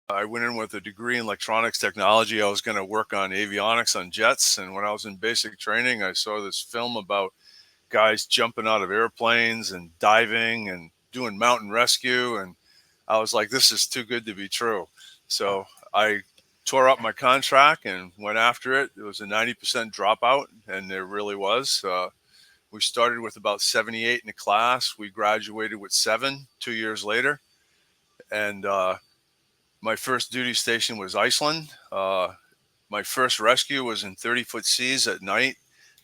I went in with a degree in electronics technology. I was going to work on avionics on jets. And when I was in basic training, I saw this film about guys jumping out of airplanes and diving and doing mountain rescue. And I was like, this is too good to be true. So I tore up my contract and went after it. It was a 90% dropout, and there really was. We started with about 78 in the class. We graduated with 7 2 years later. And my first duty station was Iceland. My first rescue was in 30-foot seas at night.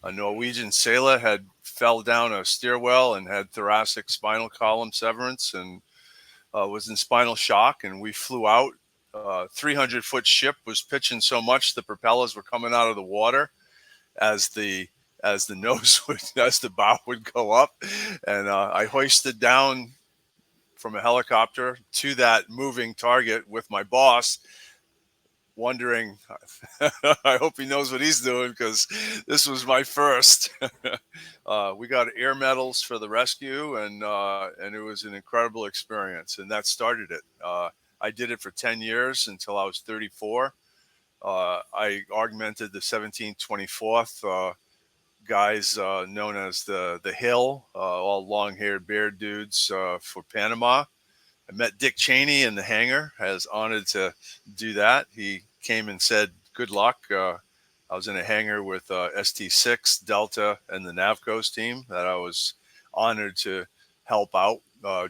A Norwegian sailor had fell down a stairwell and had thoracic spinal column severance and was in spinal shock. And we flew out. 300-foot ship was pitching so much the propellers were coming out of the water as the nose would as the bow would go up, and I hoisted down from a helicopter to that moving target with my boss, wondering, I hope he knows what he's doing because this was my first. We got air medals for the rescue, and it was an incredible experience, and that started it. I did it for 10 years until I was 34. I augmented the 17th, 24th guys known as the Hill, all long-haired beard dudes for Panama. I met Dick Cheney in the hangar. I was honored to do that. He came and said, good luck. I was in a hangar with ST6, Delta, and the Navcos team that I was honored to help out,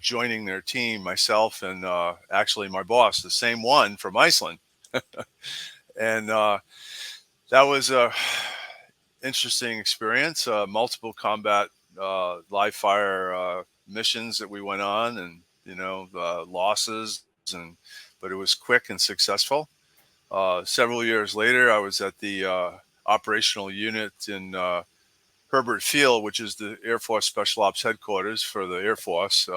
joining their team, myself and actually my boss, the same one from Iceland. And that was a interesting experience, multiple combat live fire missions that we went on, and losses, but it was quick and successful. Several years later, I was at the operational unit in Herbert Field, which is the Air Force Special Ops headquarters for the Air Force,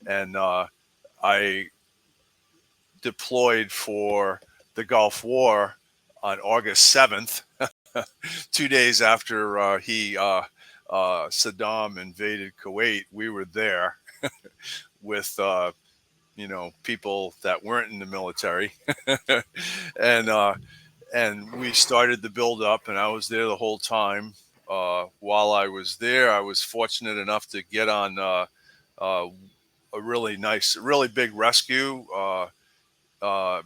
and I deployed for the Gulf War on August 7th, 2 days after Saddam invaded Kuwait. We were there with people that weren't in the military, and we started the build up, and I was there the whole time. While I was there, I was fortunate enough to get on uh, a really nice, really big rescue. Uh,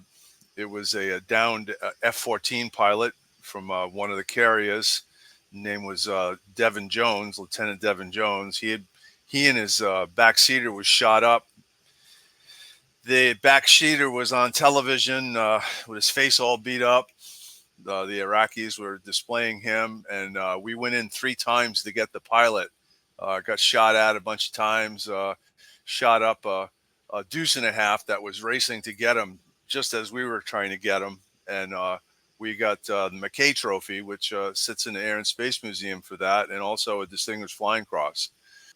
it was a downed F-14 pilot from one of the carriers. Name was Devin Jones, Lieutenant Devin Jones. He and his backseater was shot up. The backseater was on television with his face all beat up. The Iraqis were displaying him, and we went in 3 times to get the pilot. Got shot at a bunch of times. Shot up a deuce and a half that was racing to get him just as we were trying to get him, and we got the McKay Trophy, which sits in the Air and Space Museum for that, and also a Distinguished Flying Cross.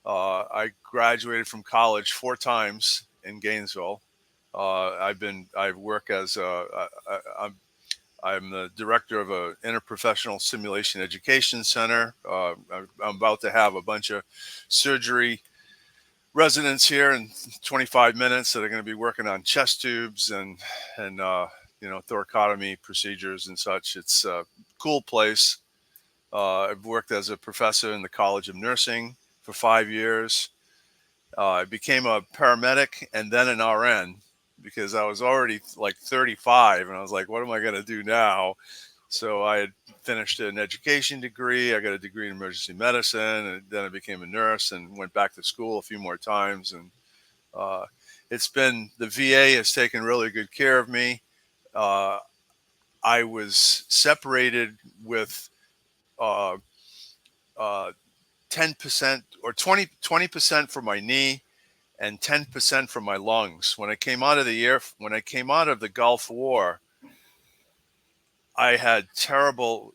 I graduated from college 4 times in Gainesville. I've worked as I'm the director of a interprofessional simulation education center. I'm about to have a bunch of surgery residents here in 25 minutes that are going to be working on chest tubes and thoracotomy procedures and such. It's a cool place. I've worked as a professor in the College of Nursing for 5 years. I became a paramedic and then an RN because I was already like 35, and I was like, what am I going to do now? So I had finished an education degree. I got a degree in emergency medicine, and then I became a nurse and went back to school a few more times. And it's been, the VA has taken really good care of me. Uh, I was separated with uh, uh, 10% or 20% for my knee and 10% for my lungs. When I came out of the Gulf War, I had terrible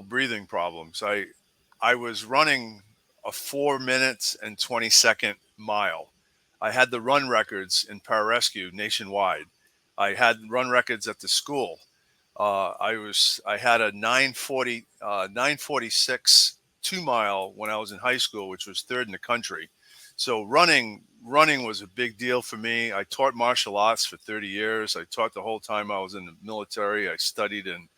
breathing problems. I was running a 4 minutes and 20-second mile. I had the run records in pararescue nationwide. I had run records at the school. I had a 946 2 mile when I was in high school, which was third in the country. So running was a big deal for me. I taught martial arts for 30 years. I taught the whole time I was in the military. I studied and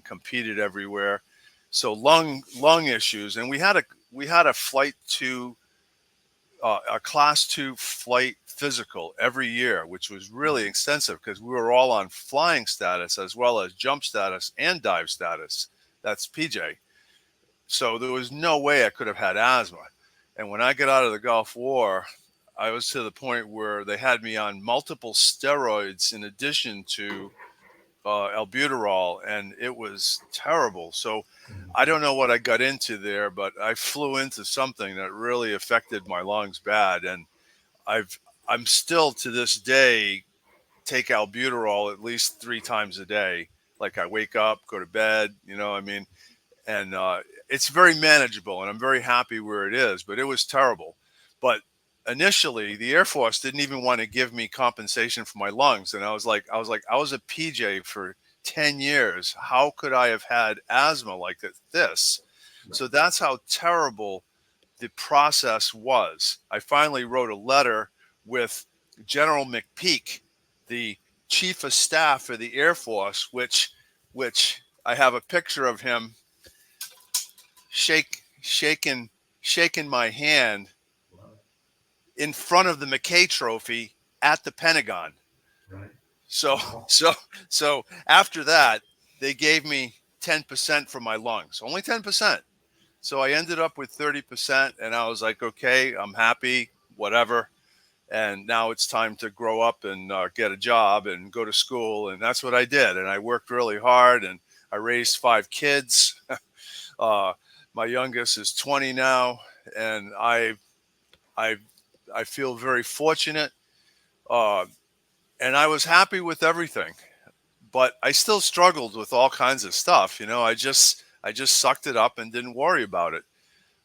competed everywhere. So lung issues, and we had a flight to a class two flight physical every year, which was really extensive because we were all on flying status as well as jump status and dive status. That's PJ. So there was no way I could have had asthma. And when I got out of the Gulf War, I was to the point where they had me on multiple steroids in addition to albuterol, and it was terrible. So I don't know what I got into there, but I flew into something that really affected my lungs bad. And I've I'm still to this day take albuterol at least 3 times a day. Like I wake up, go to bed, I mean, and it's very manageable, and I'm very happy where it is. But it was terrible. But initially, the Air Force didn't even want to give me compensation for my lungs, and I was a PJ for 10 years. How could I have had asthma like this? So that's how terrible the process was. I finally wrote a letter with General McPeak, the chief of staff for the Air Force, which I have a picture of him shaking my hand in front of the McKay Trophy at the Pentagon. Right. So Wow. so so after that, they gave me 10% for my lungs, only 10%. So I ended up with 30%, and I was like, okay, I'm happy, whatever. And now it's time to grow up and get a job and go to school, and that's what I did. And I worked really hard, and I raised 5 kids. uh, my youngest is 20 now, and I I feel very fortunate, uh, and I was happy with everything. But I still struggled with all kinds of stuff. I just sucked it up and didn't worry about it.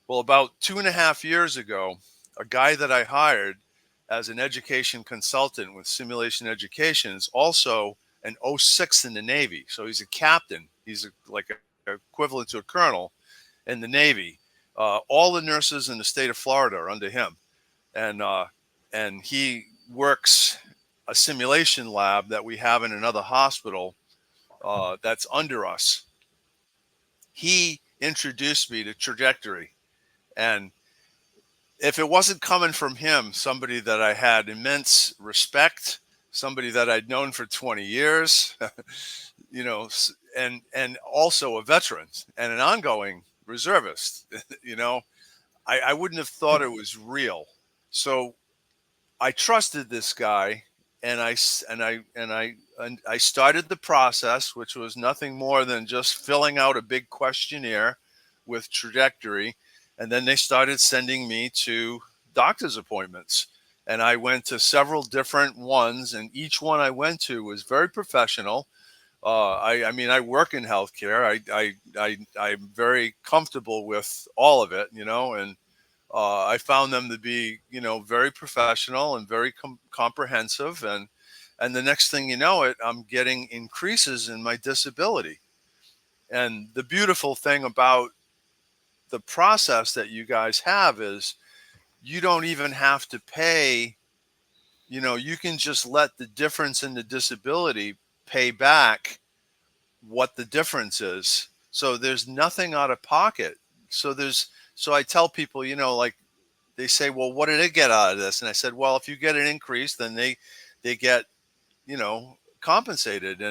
Well, about 2.5 years ago, a guy that I hired as an education consultant with Simulation Education is also an '06 in the Navy. So he's a captain. He's like a equivalent to a colonel in the Navy. All the nurses in the state of Florida are under him, and he works a simulation lab that we have in another hospital that's under us. He introduced me to Trajectory, and if it wasn't coming from him, somebody that I had immense respect, somebody that I'd known for 20 years, and also a veteran and an ongoing reservist, you know, I wouldn't have thought it was real. So I trusted this guy, and I started the process, which was nothing more than just filling out a big questionnaire with Trajectory, and then they started sending me to doctor's appointments, and I went to several different ones, and each one I went to was very professional. I mean, I work in healthcare. I'm very comfortable with all of it, and I found them to be, very professional and very comprehensive. And the next thing you know it, I'm getting increases in my disability. And the beautiful thing about the process that you guys have is you don't even have to pay, you can just let the difference in the disability pay back what the difference is. So there's nothing out of pocket. So I tell people, like, they say, well, what did it get out of this? And I said, well, if you get an increase, then they get, compensated.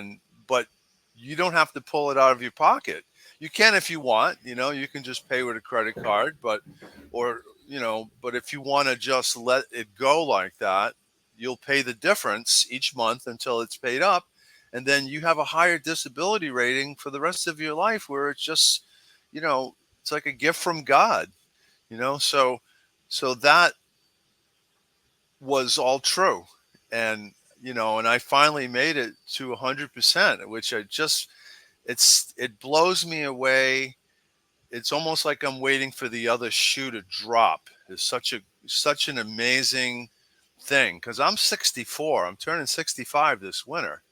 But you don't have to pull it out of your pocket. You can if you want, you can just pay with a credit card, but if you want to just let it go like that, you'll pay the difference each month until it's paid up. And then you have a higher disability rating for the rest of your life, where it's just, it's like a gift from God, so that was all true. And I finally made it to 100%, which it blows me away. It's almost like I'm waiting for the other shoe to drop. It's such an amazing thing, because I'm 64. I'm turning 65 this winter,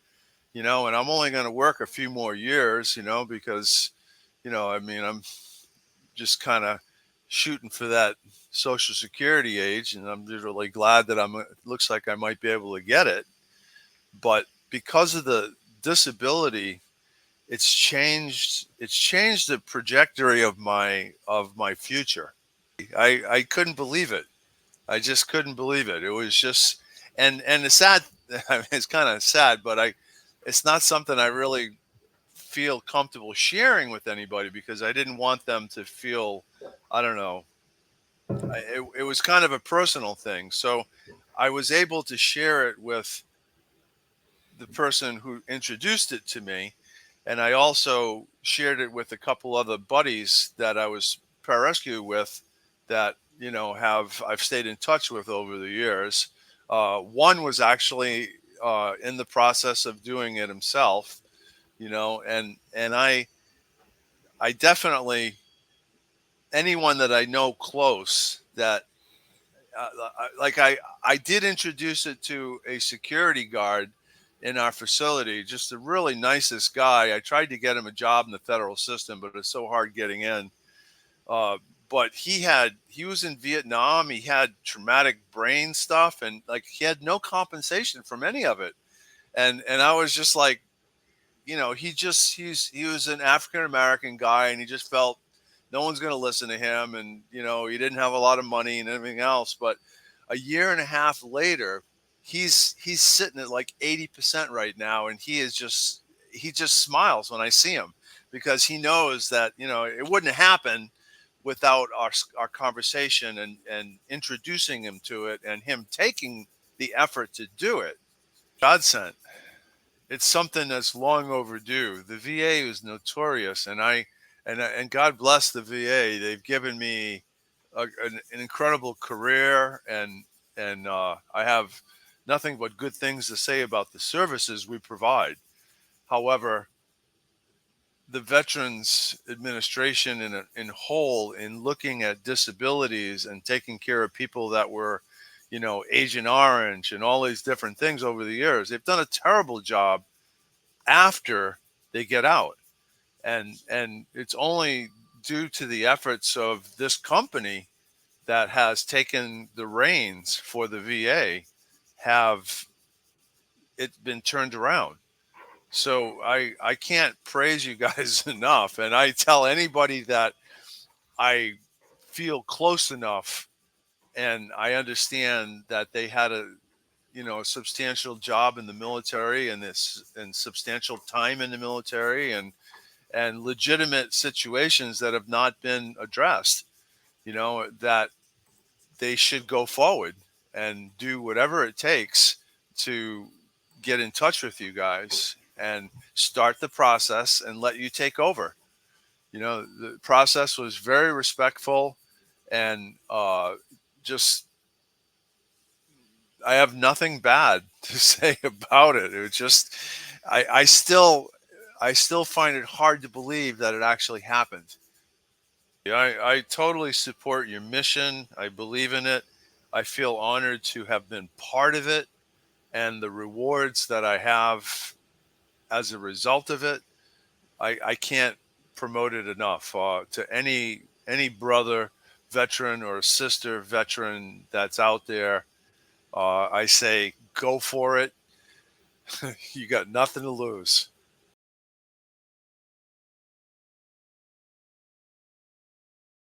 and I'm only going to work a few more years, because, I mean, I'm just kind of shooting for that Social Security age, and I'm just really glad that it looks like I might be able to get it. But because of the disability, it's changed the trajectory of my future. I couldn't believe it. I just couldn't believe it. It was just, and it's sad. I mean, it's kind of sad, but it's not something I really feel comfortable sharing with anybody because I didn't want them to feel, I don't know, it was kind of a personal thing. So I was able to share it with the person who introduced it to me. And I also shared it with a couple other buddies that I was pararescue with that, I've stayed in touch with over the years. One was actually in the process of doing it himself, and I definitely, anyone that I know close that like I did introduce it to a security guard in our facility, just the really nicest guy. I tried to get him a job in the federal system, but it's so hard getting in. Uh, but he was in Vietnam. He had traumatic brain stuff, and like he had no compensation from any of it. And I was just like, he was an African American guy, and he just felt no one's going to listen to him, and he didn't have a lot of money and everything else. But a year and a half later, he's sitting at like 80% right now, and he just smiles when I see him because he knows that it wouldn't happen without our conversation and introducing him to it and him taking the effort to do it. God sent. It's something that's long overdue. The VA is notorious, and God bless the VA. They've given me an incredible career, and I have nothing but good things to say about the services we provide. However, the Veterans Administration in whole, in looking at disabilities and taking care of people that were, Agent Orange and all these different things over the years, they've done a terrible job after they get out. And it's only due to the efforts of this company that has taken the reins for the VA have it been turned around. So I can't praise you guys enough. And I tell anybody that I feel close enough and I understand that they had a substantial job in the military and this and substantial time in the military and legitimate situations that have not been addressed, that they should go forward and do whatever it takes to get in touch with you guys and start the process and let you take over. The process was very respectful and just, I have nothing bad to say about it. It was just, I still find it hard to believe that it actually happened. I totally support your mission. I believe in it. I feel honored to have been part of it and the rewards that I have as a result of it. I can't promote it enough to any brother veteran or sister veteran that's out there. I say go for it. You got nothing to lose.